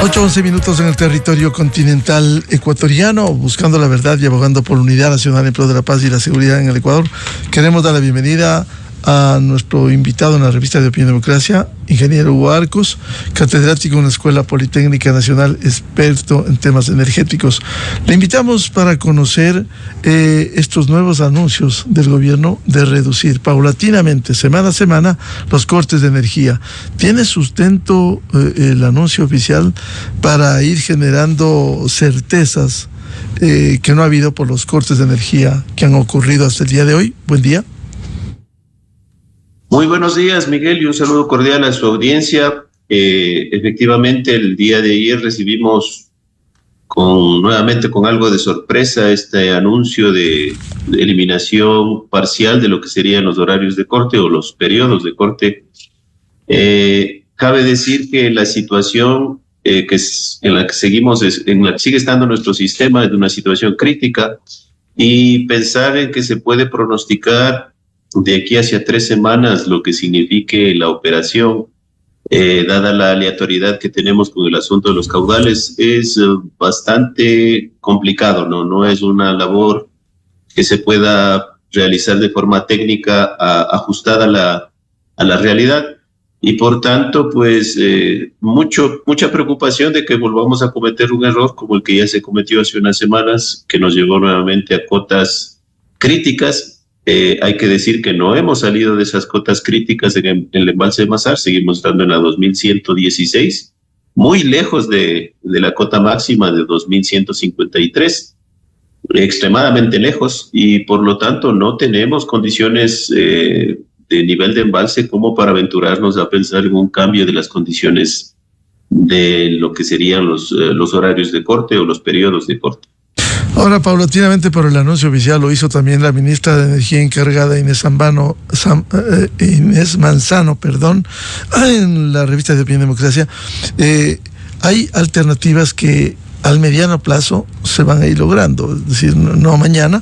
8:11 en el territorio continental ecuatoriano, buscando la verdad y abogando por la unidad nacional en pro de la paz y la seguridad en el Ecuador. Queremos dar la bienvenida a nuestro invitado en la revista de Opinión y Democracia, ingeniero Hugo Arcos, catedrático en la Escuela Politécnica Nacional, experto en temas energéticos. Le invitamos para conocer estos nuevos anuncios del gobierno de reducir paulatinamente, semana a semana, los cortes de energía. ¿Tiene sustento el anuncio oficial para ir generando certezas que no ha habido por los cortes de energía que han ocurrido hasta el día de hoy? Buen día. Muy buenos días, Miguel, y un saludo cordial a su audiencia. Efectivamente, el día de ayer recibimos nuevamente con algo de sorpresa este anuncio de eliminación parcial de lo que serían los horarios de corte o los periodos de corte. Cabe decir que la situación en la que seguimos, en la que sigue estando nuestro sistema, es de una situación crítica, y pensar en que se puede pronosticar de aquí hacia 3 semanas lo que signifique la operación, dada la aleatoriedad que tenemos con el asunto de los caudales, es bastante complicado, ¿no? No es una labor que se pueda realizar de forma técnica ajustada a la realidad, y por tanto, pues, mucha preocupación de que volvamos a cometer un error como el que ya se cometió hace unas semanas, que nos llevó nuevamente a cotas críticas. Hay que decir que no hemos salido de esas cotas críticas en el embalse de Mazar, seguimos estando en la 2116, muy lejos de la cota máxima de 2153, extremadamente lejos, y por lo tanto no tenemos condiciones de nivel de embalse como para aventurarnos a pensar en un cambio de las condiciones de lo que serían los horarios de corte o los periodos de corte. Ahora, paulatinamente, por el anuncio oficial, lo hizo también la ministra de Energía encargada, Inés Manzano, en la revista de Opinión y Democracia. Hay alternativas que al mediano plazo se van a ir logrando, es decir, no mañana,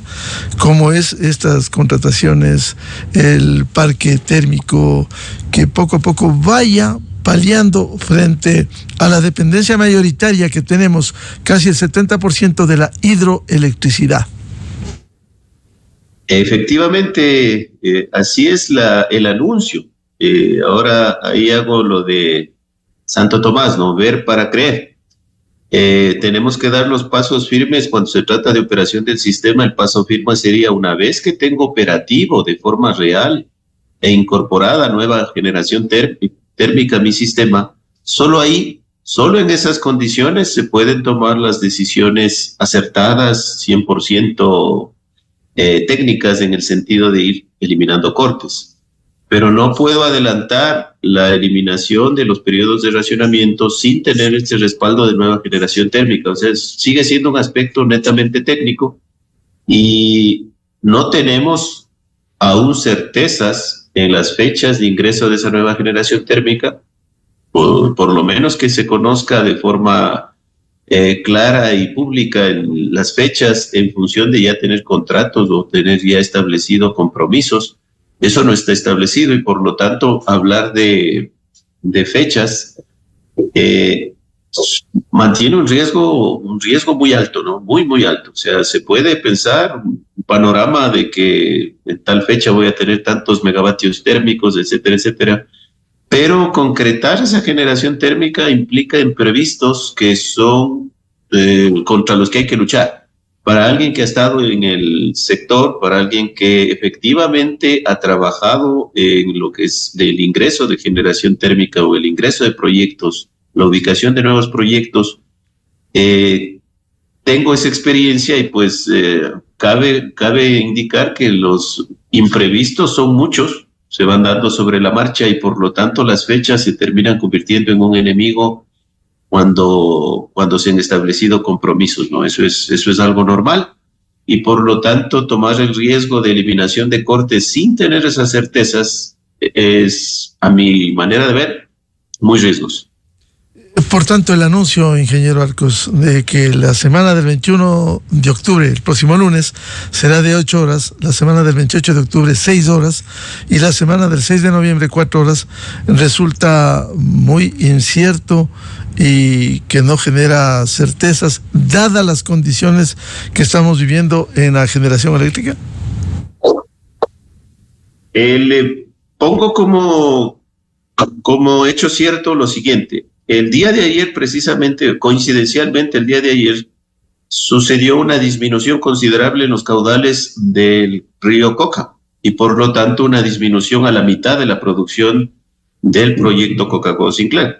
como es estas contrataciones, el parque térmico, que poco a poco vaya paliando frente a la dependencia mayoritaria que tenemos, casi el 70% de la hidroelectricidad. Efectivamente, así es el anuncio. Ahora ahí hago lo de Santo Tomás, ¿no? Ver para creer. Tenemos que dar los pasos firmes cuando se trata de operación del sistema. El paso firme sería, una vez que tengo operativo de forma real e incorporada nueva generación térmica a mi sistema, solo en esas condiciones se pueden tomar las decisiones acertadas, 100% técnicas, en el sentido de ir eliminando cortes. Pero no puedo adelantar la eliminación de los periodos de racionamiento sin tener este respaldo de nueva generación térmica. O sea, sigue siendo un aspecto netamente técnico y no tenemos aún certezas en las fechas de ingreso de esa nueva generación térmica, por lo menos que se conozca de forma clara y pública en las fechas, en función de ya tener contratos o tener ya establecido compromisos. Eso no está establecido, y por lo tanto hablar de fechas mantiene un riesgo muy alto, ¿no? Muy alto. O sea, se puede pensar un panorama de que en tal fecha voy a tener tantos megavatios térmicos, etcétera, etcétera. Pero concretar esa generación térmica implica imprevistos que son contra los que hay que luchar. Para alguien que ha estado en el sector, para alguien que efectivamente ha trabajado en lo que es del ingreso de generación térmica o el ingreso de proyectos, la ubicación de nuevos proyectos, tengo esa experiencia, y pues cabe indicar que los imprevistos son muchos, se van dando sobre la marcha, y por lo tanto las fechas se terminan convirtiendo en un enemigo cuando se han establecido compromisos, ¿no? Eso es algo normal, y por lo tanto tomar el riesgo de eliminación de cortes sin tener esas certezas es, a mi manera de ver, muy riesgoso. Por tanto, el anuncio, ingeniero Arcos, de que la semana del 21 de octubre, el próximo lunes, será de 8 horas, la semana del 28 de octubre 6 horas y la semana del 6 de noviembre 4 horas, resulta muy incierto y que no genera certezas, dadas las condiciones que estamos viviendo en la generación eléctrica? Le pongo como hecho cierto lo siguiente. El día de ayer, precisamente, coincidencialmente, el día de ayer, sucedió una disminución considerable en los caudales del río Coca y por lo tanto una disminución a la mitad de la producción del proyecto Coca-Cola Sinclair.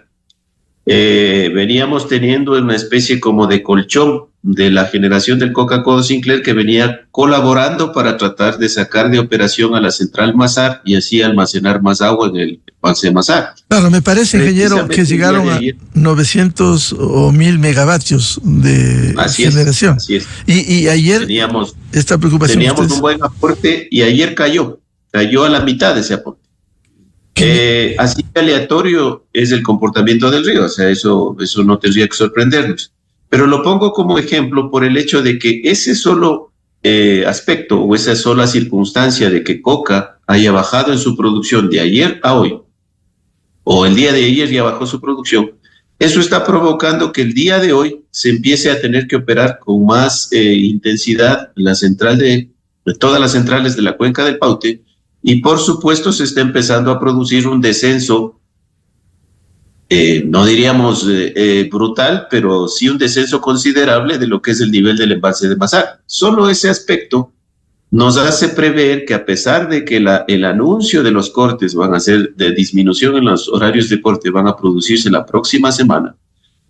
Veníamos teniendo una especie como de colchón de la generación del Coca-Cola Sinclair que venía colaborando para tratar de sacar de operación a la central Mazar y así almacenar más agua en el embalse de Mazar. Claro, me parece, ingeniero, que llegaron a 900 o 1000 megavatios de generación. Así es. Y ayer teníamos esta preocupación. Teníamos un buen aporte y ayer cayó a la mitad de ese aporte. Así que aleatorio es el comportamiento del río, o sea, eso no tendría que sorprendernos. Pero lo pongo como ejemplo por el hecho de que ese solo aspecto o esa sola circunstancia de que Coca haya bajado en su producción de ayer a hoy, o el día de ayer ya bajó su producción, eso está provocando que el día de hoy se empiece a tener que operar con más intensidad la central de todas las centrales de la cuenca del Paute. Y por supuesto se está empezando a producir un descenso, no diríamos brutal, pero sí un descenso considerable de lo que es el nivel del embalse de Mazar. Solo ese aspecto nos hace prever que a pesar de que el anuncio de los cortes van a ser de disminución en los horarios de corte, van a producirse la próxima semana,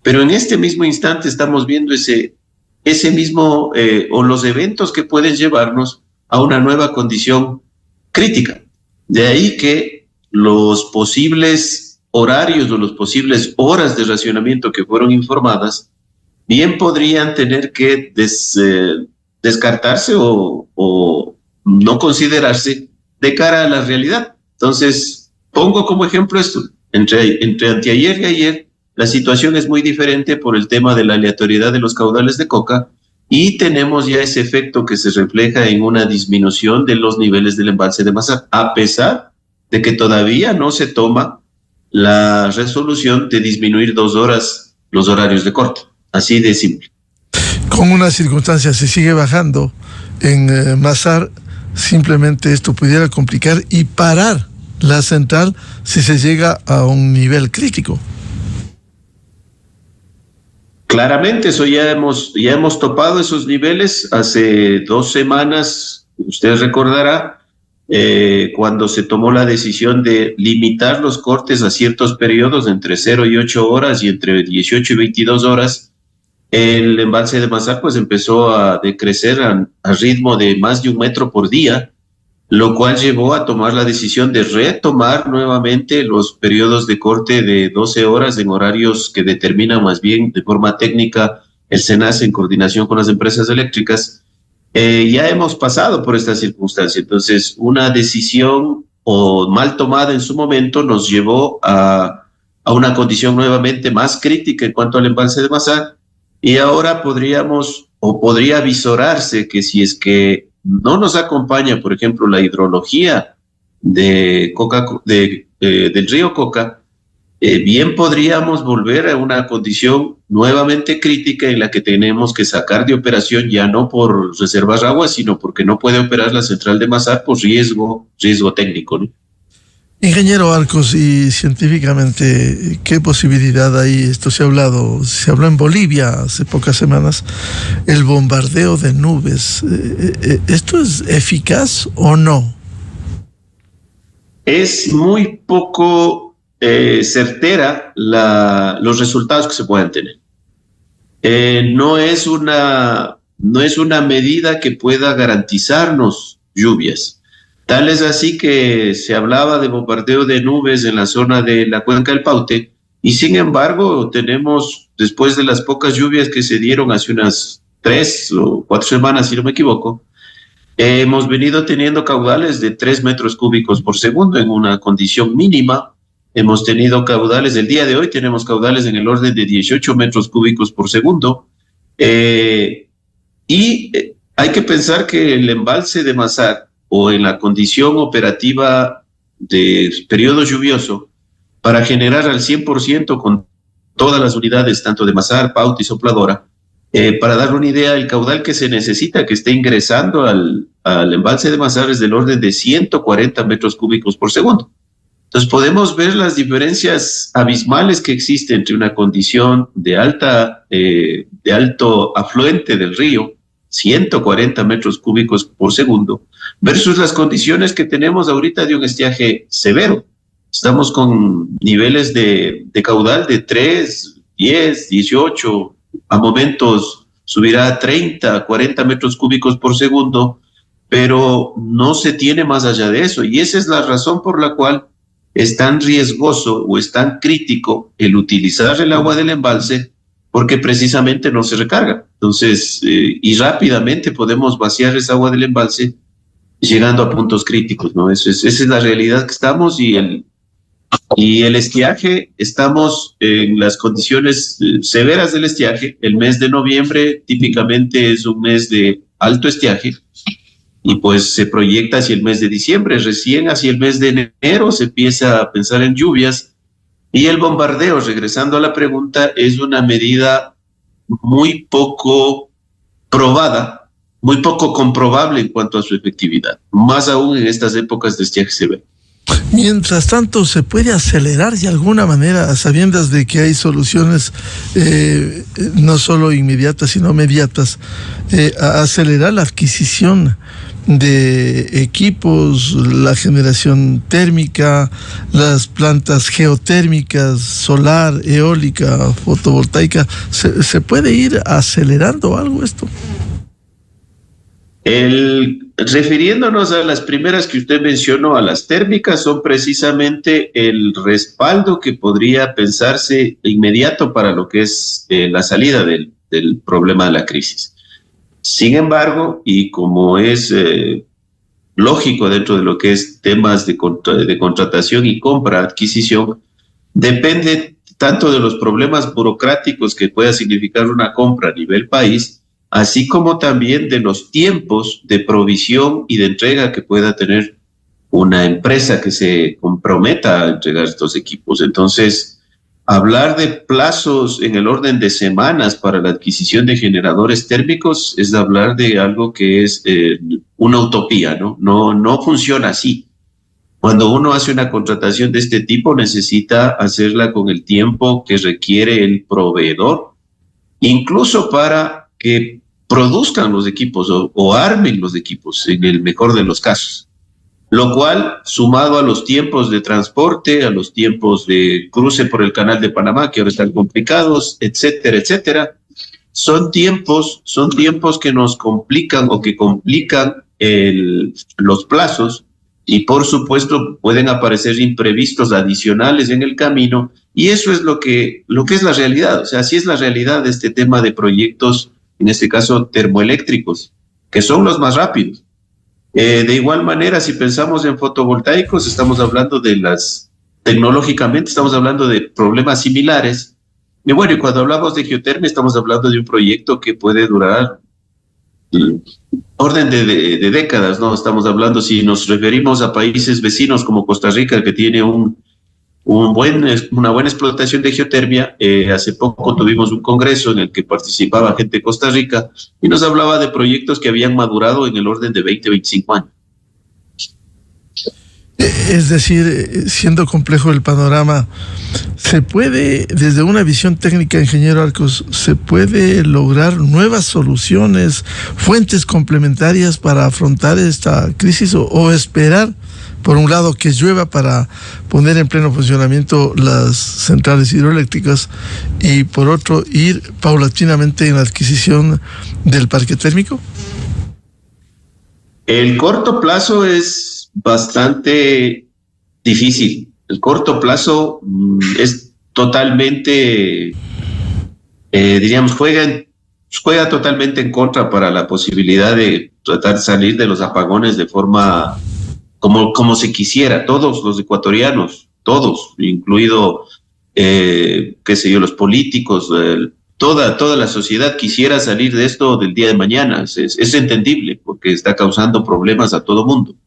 pero en este mismo instante estamos viendo ese mismo o los eventos que pueden llevarnos a una nueva condición crítica. De ahí que los posibles horarios o los posibles horas de racionamiento que fueron informadas bien podrían tener que descartarse o no considerarse de cara a la realidad. Entonces, pongo como ejemplo esto. Entre anteayer y ayer, la situación es muy diferente por el tema de la aleatoriedad de los caudales de Coca, y tenemos ya ese efecto que se refleja en una disminución de los niveles del embalse de Mazar, a pesar de que todavía no se toma la resolución de disminuir 2 horas los horarios de corte. Así de simple. Con una circunstancia, se sigue bajando en Mazar, simplemente esto pudiera complicar y parar la central si se llega a un nivel crítico. Claramente, eso ya hemos topado esos niveles hace 2 semanas. Usted recordará cuando se tomó la decisión de limitar los cortes a ciertos periodos entre 0 y 8 horas y entre 18 y 22 horas, el embalse de Mazar pues empezó a decrecer a ritmo de más de 1 metro por día, lo cual llevó a tomar la decisión de retomar nuevamente los periodos de corte de 12 horas en horarios que determina más bien de forma técnica el SENACE en coordinación con las empresas eléctricas. Ya hemos pasado por esta circunstancia, entonces una decisión o mal tomada en su momento nos llevó a una condición nuevamente más crítica en cuanto al embalse de Mazar, y ahora podría visorarse que si es que no nos acompaña, por ejemplo, la hidrología del río Coca, bien podríamos volver a una condición nuevamente crítica en la que tenemos que sacar de operación, ya no por reservar agua, sino porque no puede operar la central de Mazar por riesgo técnico, ¿no? Ingeniero Arcos, y científicamente, ¿qué posibilidad hay? Esto se habló en Bolivia hace pocas semanas, el bombardeo de nubes. ¿Esto es eficaz o no? Es muy poco certera los resultados que se pueden tener. No es una medida que pueda garantizarnos lluvias. Tal es así que se hablaba de bombardeo de nubes en la zona de la cuenca del Paute, y sin embargo tenemos, después de las pocas lluvias que se dieron hace unas 3 o 4 semanas, si no me equivoco, hemos venido teniendo caudales de 3 metros cúbicos por segundo en una condición mínima. Hemos tenido caudales, el día de hoy tenemos caudales en el orden de 18 metros cúbicos por segundo, y hay que pensar que el embalse de Mazar, o en la condición operativa de periodo lluvioso, para generar al 100% con todas las unidades, tanto de Mazar, Pauta y Sopladora. Para dar una idea, el caudal que se necesita, que esté ingresando al embalse de Mazar, es del orden de 140 metros cúbicos por segundo. Entonces podemos ver las diferencias abismales que existen entre una condición de alto afluente del río, 140 metros cúbicos por segundo, versus las condiciones que tenemos ahorita de un estiaje severo. Estamos con niveles de caudal de 3, 10, 18, a momentos subirá a 30, 40 metros cúbicos por segundo, pero no se tiene más allá de eso. Y esa es la razón por la cual es tan riesgoso o es tan crítico el utilizar el agua del embalse, porque precisamente no se recarga. Entonces, y rápidamente podemos vaciar esa agua del embalse llegando a puntos críticos, ¿no? Esa es la realidad que estamos, y el estiaje, estamos en las condiciones severas del estiaje. El mes de noviembre típicamente es un mes de alto estiaje, y pues se proyecta hacia el mes de diciembre. Recién hacia el mes de enero se empieza a pensar en lluvias, y el bombardeo, regresando a la pregunta, es una medida muy poco probada, muy poco comprobable en cuanto a su efectividad, más aún en estas épocas de estiaje severo. Mientras tanto, ¿se puede acelerar de alguna manera, a sabiendas de que hay soluciones no solo inmediatas, sino mediatas, a acelerar la adquisición de equipos, la generación térmica, las plantas geotérmicas, solar, eólica, fotovoltaica? ¿Se puede ir acelerando algo esto? Refiriéndonos a las primeras que usted mencionó, a las térmicas, son precisamente el respaldo que podría pensarse inmediato para lo que es la salida del problema de la crisis. Sin embargo, y como es lógico dentro de lo que es temas de contratación y compra, adquisición, depende tanto de los problemas burocráticos que pueda significar una compra a nivel país, así como también de los tiempos de provisión y de entrega que pueda tener una empresa que se comprometa a entregar estos equipos. Entonces, hablar de plazos en el orden de semanas para la adquisición de generadores térmicos es hablar de algo que es una utopía, ¿no? No funciona así. Cuando uno hace una contratación de este tipo, necesita hacerla con el tiempo que requiere el proveedor, incluso para que produzcan los equipos o armen los equipos, en el mejor de los casos. Lo cual, sumado a los tiempos de transporte, a los tiempos de cruce por el Canal de Panamá, que ahora están complicados, etcétera, etcétera, son tiempos que nos complican o que complican los plazos, y por supuesto pueden aparecer imprevistos adicionales en el camino, y eso es lo que es la realidad. O sea, así es la realidad de este tema de proyectos, en este caso termoeléctricos, que son los más rápidos. De igual manera, si pensamos en fotovoltaicos, estamos hablando tecnológicamente estamos hablando de problemas similares. Y bueno, y cuando hablamos de geotermia, estamos hablando de un proyecto que puede durar orden de décadas, ¿no? Estamos hablando, si nos referimos a países vecinos como Costa Rica, que tiene una buena explotación de geotermia. Hace poco tuvimos un congreso en el que participaba gente de Costa Rica y nos hablaba de proyectos que habían madurado en el orden de 20, 25 años. Es decir, siendo complejo el panorama, ¿se puede, desde una visión técnica, ingeniero Arcos, se puede lograr nuevas soluciones, fuentes complementarias para afrontar esta crisis, o esperar, por un lado, que llueva para poner en pleno funcionamiento las centrales hidroeléctricas, y por otro, ir paulatinamente en la adquisición del parque térmico? El corto plazo es bastante difícil. El corto plazo es totalmente, diríamos, juega totalmente en contra para la posibilidad de tratar de salir de los apagones de forma como se quisiera. Todos los ecuatorianos, todos, incluido, los políticos, toda la sociedad quisiera salir de esto del día de mañana. Es entendible, porque está causando problemas a todo mundo.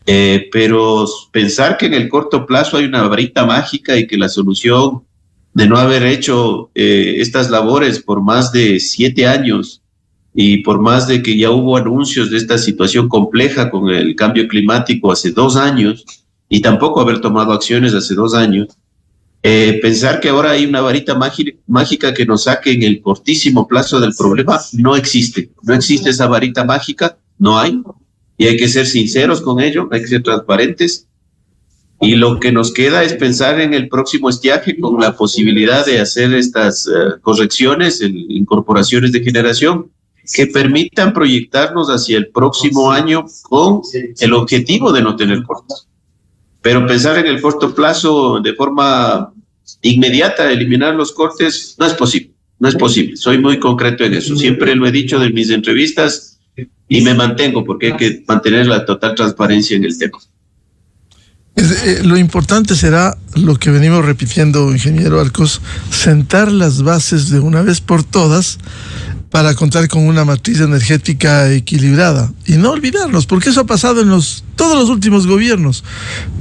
Pero pensar que en el corto plazo hay una varita mágica y que la solución de no haber hecho estas labores por más de 7 años y por más de que ya hubo anuncios de esta situación compleja con el cambio climático hace 2 años y tampoco haber tomado acciones hace 2 años, pensar que ahora hay una varita mágica que nos saque en el cortísimo plazo del problema, no existe. No existe esa varita mágica, no hay. Y hay que ser sinceros con ello, hay que ser transparentes. Y lo que nos queda es pensar en el próximo estiaje con la posibilidad de hacer estas correcciones, incorporaciones de generación que permitan proyectarnos hacia el próximo año con el objetivo de no tener cortes. Pero pensar en el corto plazo de forma inmediata, eliminar los cortes, no es posible, no es posible. Soy muy concreto en eso. Siempre lo he dicho en mis entrevistas y me mantengo porque hay que mantener la total transparencia en el tema. Lo importante será lo que venimos repitiendo, ingeniero Arcos, sentar las bases de una vez por todas para contar con una matriz energética equilibrada y no olvidarnos, porque eso ha pasado en todos los últimos gobiernos.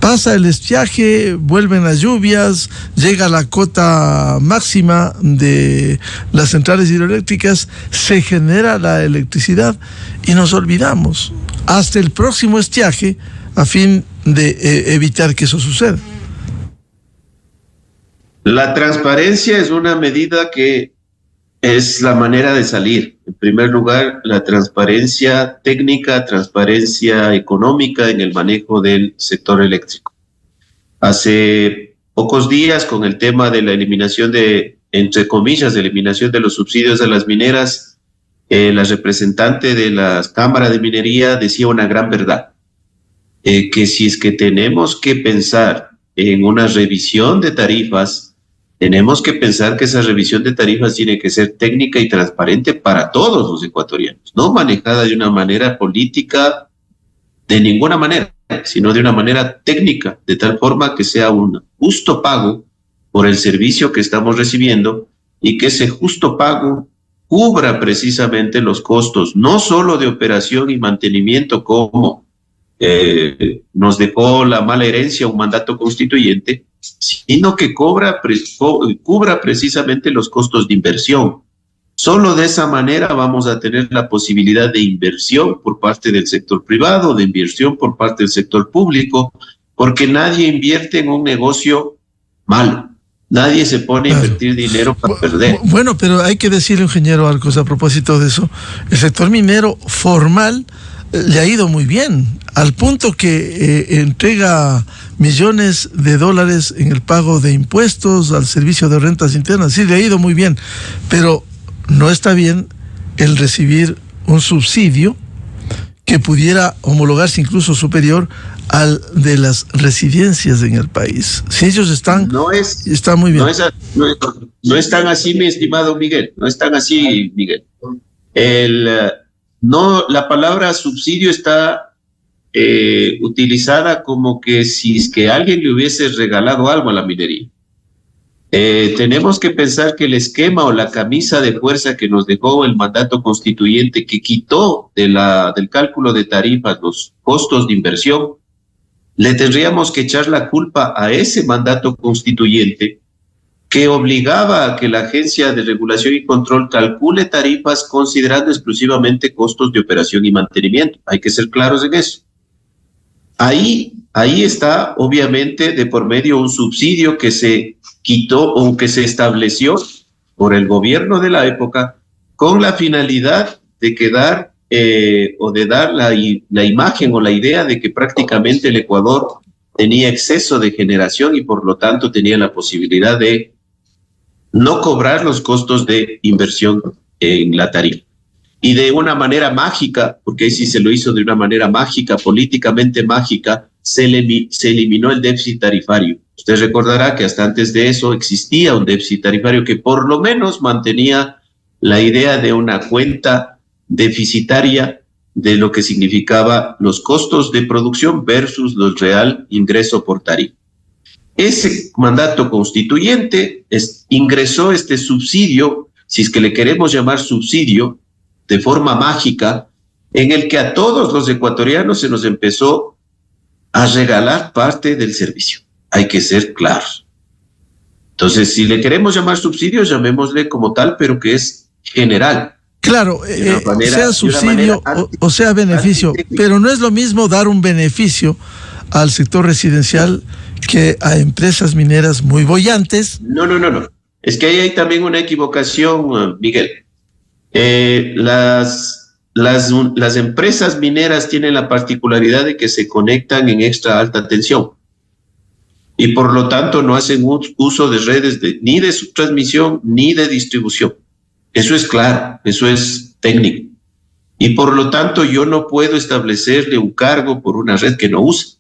Pasa el estiaje, vuelven las lluvias, llega la cota máxima de las centrales hidroeléctricas, se genera la electricidad y nos olvidamos hasta el próximo estiaje a fin de evitar que eso suceda. La transparencia es una medida que es la manera de salir. En primer lugar, la transparencia técnica, transparencia económica en el manejo del sector eléctrico. Hace pocos días, con el tema de la eliminación entre comillas, eliminación de los subsidios a las mineras, la representante de la Cámara de Minería decía una gran verdad, que si es que tenemos que pensar en una revisión de tarifas, tenemos que pensar que esa revisión de tarifas tiene que ser técnica y transparente para todos los ecuatorianos, no manejada de una manera política de ninguna manera, sino de una manera técnica, de tal forma que sea un justo pago por el servicio que estamos recibiendo y que ese justo pago cubra precisamente los costos, no solo de operación y mantenimiento como nos dejó la mala herencia un mandato constituyente, sino que cubra precisamente los costos de inversión. Solo de esa manera vamos a tener la posibilidad de inversión por parte del sector privado, de inversión por parte del sector público, porque nadie invierte en un negocio malo. Nadie se pone a invertir dinero para perder. Bueno, pero hay que decirle, ingeniero Arcos, a propósito de eso, el sector minero formal le ha ido muy bien, al punto que entrega millones de dólares en el pago de impuestos al servicio de rentas internas. Sí, le ha ido muy bien, pero no está bien el recibir un subsidio que pudiera homologarse incluso superior al de las residencias en el país. Si ellos están, está muy bien. No es tan así, mi estimado Miguel, no es tan así, Miguel. La palabra subsidio está utilizada como que si es que alguien le hubiese regalado algo a la minería. Tenemos que pensar que el esquema o la camisa de fuerza que nos dejó el mandato constituyente, que quitó del cálculo de tarifas los costos de inversión, le tendríamos que echar la culpa a ese mandato constituyente que obligaba a que la Agencia de Regulación y Control calcule tarifas considerando exclusivamente costos de operación y mantenimiento. Hay que ser claros en eso. Ahí está, obviamente, de por medio un subsidio que se quitó o que se estableció por el gobierno de la época con la finalidad de quedar o de dar la imagen o la idea de que prácticamente el Ecuador tenía exceso de generación y por lo tanto tenía la posibilidad de no cobrar los costos de inversión en la tarifa. Y de una manera mágica, porque ahí sí se lo hizo de una manera mágica, políticamente mágica, se eliminó el déficit tarifario. Usted recordará que hasta antes de eso existía un déficit tarifario que por lo menos mantenía la idea de una cuenta deficitaria de lo que significaba los costos de producción versus los real ingreso por tarifa. Ese mandato constituyente ingresó este subsidio, si es que le queremos llamar subsidio, de forma mágica, en el que a todos los ecuatorianos se nos empezó a regalar parte del servicio. Hay que ser claros. Entonces, si le queremos llamar subsidio, llamémosle como tal, pero que es general. Claro, sea subsidio o sea beneficio, pero no es lo mismo dar un beneficio al sector residencial que a empresas mineras muy bollantes. No. Es que ahí hay también una equivocación, Miguel. Las empresas mineras tienen la particularidad de que se conectan en extra alta tensión y por lo tanto no hacen uso de redes ni de subtransmisión ni de distribución. Eso es claro, eso es técnico. Y por lo tanto yo no puedo establecerle un cargo por una red que no use.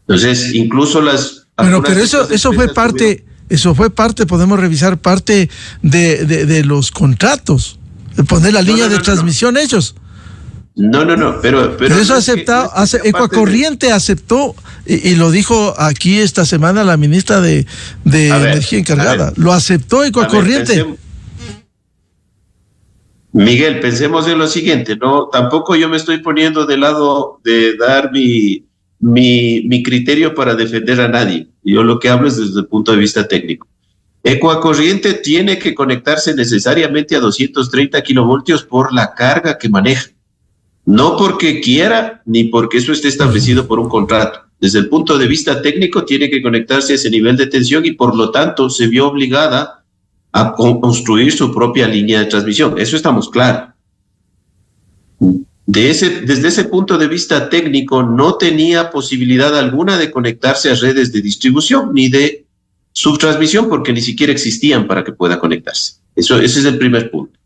Entonces, incluso Bueno, pero eso fue parte, podemos revisar parte de los contratos, de poner la línea de transmisión ellos. No, pero eso aceptado, Ecuacorriente aceptó, y lo dijo aquí esta semana la ministra de Energía encargada, lo aceptó Ecuacorriente. Miguel, pensemos en lo siguiente, no, tampoco yo me estoy poniendo de lado de dar mi criterio para defender a nadie. Yo lo que hablo es desde el punto de vista técnico. Ecuacorriente tiene que conectarse necesariamente a 230 kilovoltios por la carga que maneja. No porque quiera, ni porque eso esté establecido por un contrato. Desde el punto de vista técnico tiene que conectarse a ese nivel de tensión y por lo tanto se vio obligada a construir su propia línea de transmisión. Eso estamos claros. Desde ese punto de vista técnico no tenía posibilidad alguna de conectarse a redes de distribución ni de subtransmisión porque ni siquiera existían para que pueda conectarse. Ese es el primer punto.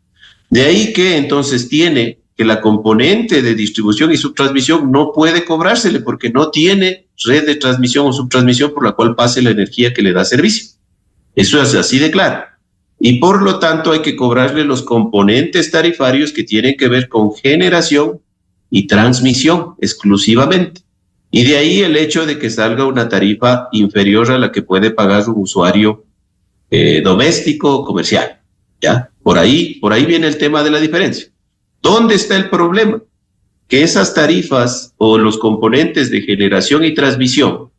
De ahí que entonces tiene que la componente de distribución y subtransmisión no puede cobrársele porque no tiene red de transmisión o subtransmisión por la cual pase la energía que le da servicio. Eso es así de claro. Y por lo tanto hay que cobrarle los componentes tarifarios que tienen que ver con generación y transmisión exclusivamente. Y de ahí el hecho de que salga una tarifa inferior a la que puede pagar un usuario doméstico o comercial. ¿Ya? Por ahí viene el tema de la diferencia. ¿Dónde está el problema? Que esas tarifas o los componentes de generación y transmisión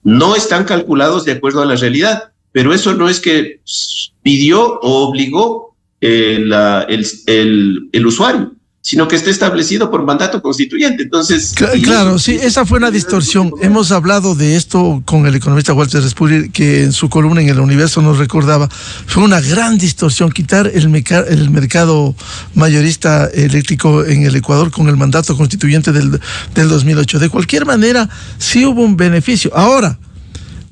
no están calculados de acuerdo a la realidad. Pero eso no es que pidió o obligó el usuario, sino que está establecido por mandato constituyente. Entonces, claro, sí, esa fue una distorsión. Hemos hablado de esto con el economista Walter Respuri, que en su columna en El Universo nos recordaba, fue una gran distorsión quitar el mercado mayorista eléctrico en el Ecuador con el mandato constituyente del 2008. De cualquier manera, sí hubo un beneficio. Ahora,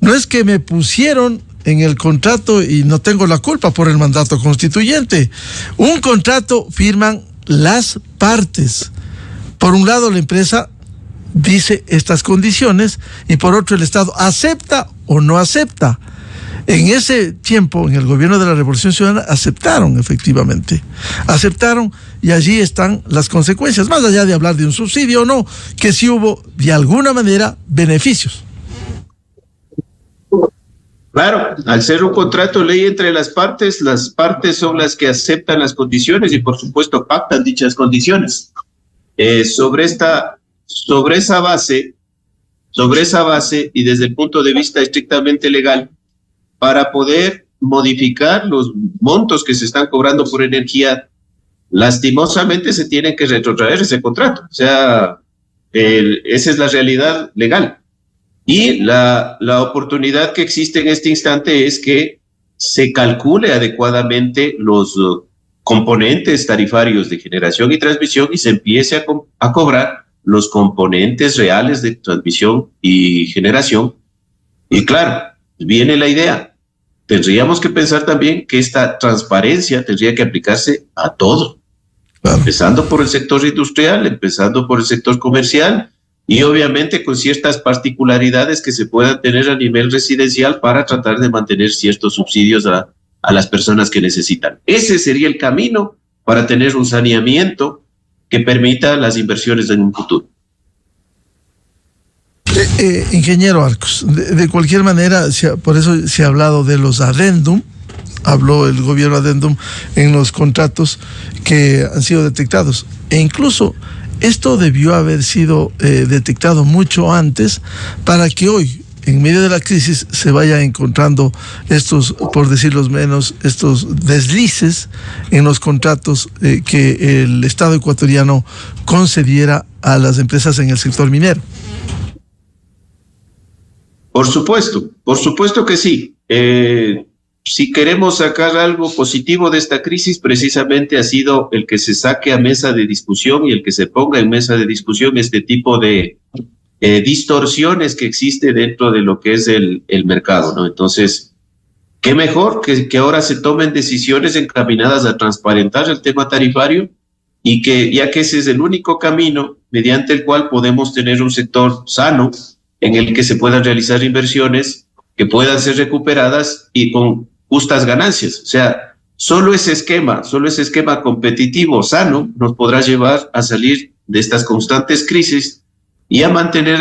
no es que me pusieron en el contrato y no tengo la culpa por el mandato constituyente. Un contrato firman las partes. Por un lado, la empresa dice estas condiciones y por otro, el Estado acepta o no acepta. En ese tiempo, en el gobierno de la Revolución Ciudadana, aceptaron efectivamente. Aceptaron y allí están las consecuencias, más allá de hablar de un subsidio o no, que sí hubo de alguna manera beneficios. Claro, al ser un contrato ley entre las partes son las que aceptan las condiciones y por supuesto pactan dichas condiciones. Sobre esa base y desde el punto de vista estrictamente legal, para poder modificar los montos que se están cobrando por energía, lastimosamente se tiene que retrotraer ese contrato. O sea, esa es la realidad legal. Y la oportunidad que existe en este instante es que se calcule adecuadamente los componentes tarifarios de generación y transmisión y se empiece a cobrar los componentes reales de transmisión y generación. Y claro, viene la idea. Tendríamos que pensar también que esta transparencia tendría que aplicarse a todo, empezando por el sector industrial, empezando por el sector comercial, y obviamente con ciertas particularidades que se puedan tener a nivel residencial para tratar de mantener ciertos subsidios a las personas que necesitan. Ese sería el camino para tener un saneamiento que permita las inversiones en un futuro. Ingeniero Arcos, de cualquier manera, por eso se ha hablado de los adendum, habló el gobierno adendum en los contratos que han sido detectados, e incluso esto debió haber sido detectado mucho antes para que hoy en medio de la crisis se vayan encontrando estos, por decirlo menos, estos deslices en los contratos que el Estado ecuatoriano concediera a las empresas en el sector minero. Por supuesto que sí. Si queremos sacar algo positivo de esta crisis, precisamente ha sido el que se saque a mesa de discusión y el que se ponga en mesa de discusión este tipo de distorsiones que existe dentro de lo que es el mercado, ¿no? Entonces, qué mejor que ahora se tomen decisiones encaminadas a transparentar el tema tarifario y que, ya que ese es el único camino mediante el cual podemos tener un sector sano en el que se puedan realizar inversiones que puedan ser recuperadas y con justas ganancias. O sea, solo ese esquema competitivo sano nos podrá llevar a salir de estas constantes crisis y a mantener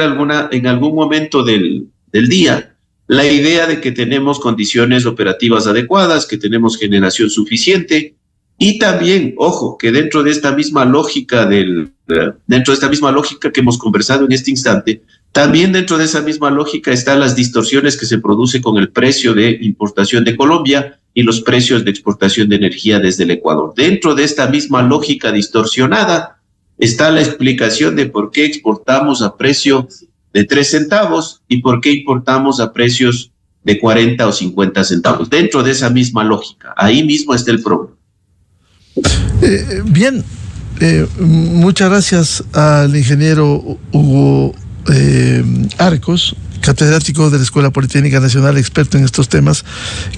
en algún momento del día la idea de que tenemos condiciones operativas adecuadas, que tenemos generación suficiente y también, ojo, que dentro de esta misma lógica que hemos conversado en este instante, también dentro de esa misma lógica están las distorsiones que se producen con el precio de importación de Colombia y los precios de exportación de energía desde el Ecuador. Dentro de esta misma lógica distorsionada está la explicación de por qué exportamos a precio de 3 centavos y por qué importamos a precios de 40 o 50 centavos. Dentro de esa misma lógica, ahí mismo está el problema. Bien, muchas gracias al ingeniero Hugo Arcos, catedrático de la Escuela Politécnica Nacional, experto en estos temas.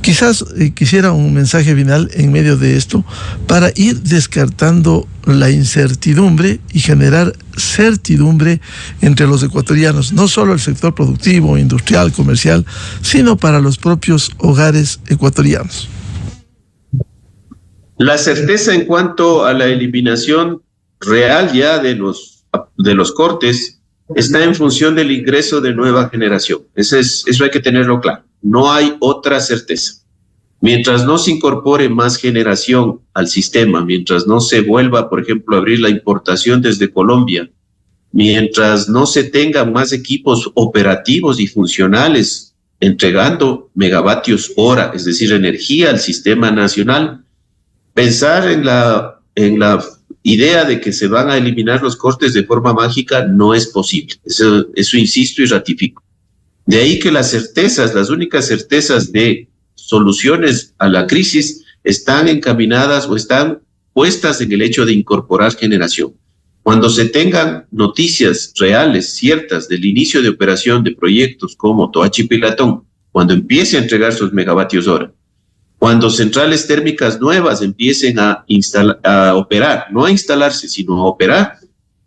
Quizás quisiera un mensaje final en medio de esto para ir descartando la incertidumbre y generar certidumbre entre los ecuatorianos, no solo el sector productivo, industrial, comercial, sino para los propios hogares ecuatorianos. La certeza en cuanto a la eliminación real ya de los cortes está en función del ingreso de nueva generación. Eso hay que tenerlo claro. No hay otra certeza. Mientras no se incorpore más generación al sistema, mientras no se vuelva, por ejemplo, a abrir la importación desde Colombia, mientras no se tengan más equipos operativos y funcionales entregando megavatios hora, es decir, energía al sistema nacional, pensar en la idea de que se van a eliminar los cortes de forma mágica no es posible. Eso insisto y ratifico. De ahí que las únicas certezas de soluciones a la crisis están encaminadas o están puestas en el hecho de incorporar generación. Cuando se tengan noticias reales, ciertas, del inicio de operación de proyectos como Toachi Pilatón, cuando empiece a entregar sus megavatios hora, cuando centrales térmicas nuevas empiecen a operar, no a instalarse, sino a operar,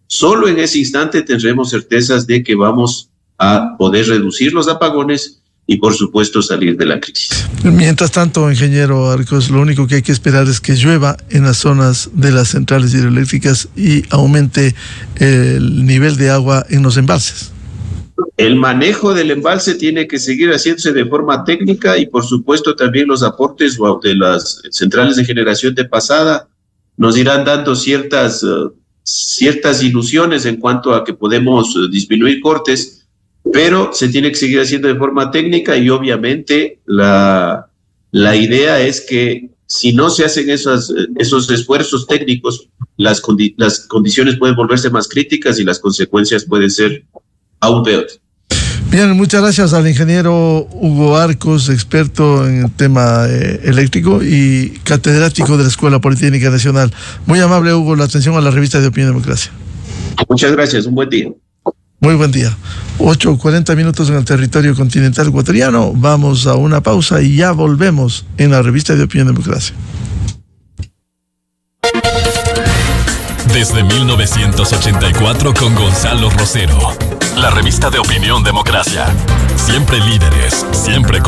solo en ese instante tendremos certezas de que vamos a poder reducir los apagones y, por supuesto, salir de la crisis. Mientras tanto, ingeniero Arcos, lo único que hay que esperar es que llueva en las zonas de las centrales hidroeléctricas y aumente el nivel de agua en los embalses. El manejo del embalse tiene que seguir haciéndose de forma técnica y, por supuesto, también los aportes de las centrales de generación de pasada nos irán dando ciertas ilusiones en cuanto a que podemos disminuir cortes, pero se tiene que seguir haciendo de forma técnica y, obviamente, la idea es que si no se hacen esos esfuerzos técnicos, las condiciones pueden volverse más críticas y las consecuencias pueden ser aún peores. Bien, muchas gracias al ingeniero Hugo Arcos, experto en el tema eléctrico y catedrático de la Escuela Politécnica Nacional. Muy amable, Hugo, la atención a la revista de Opinión y Democracia. Muchas gracias, un buen día. Muy buen día. 8:40 en el territorio continental ecuatoriano. Vamos a una pausa y ya volvemos en la revista de Opinión y Democracia. Desde 1984 con Gonzalo Rosero. La revista de Opinión Democracia. Siempre líderes, siempre con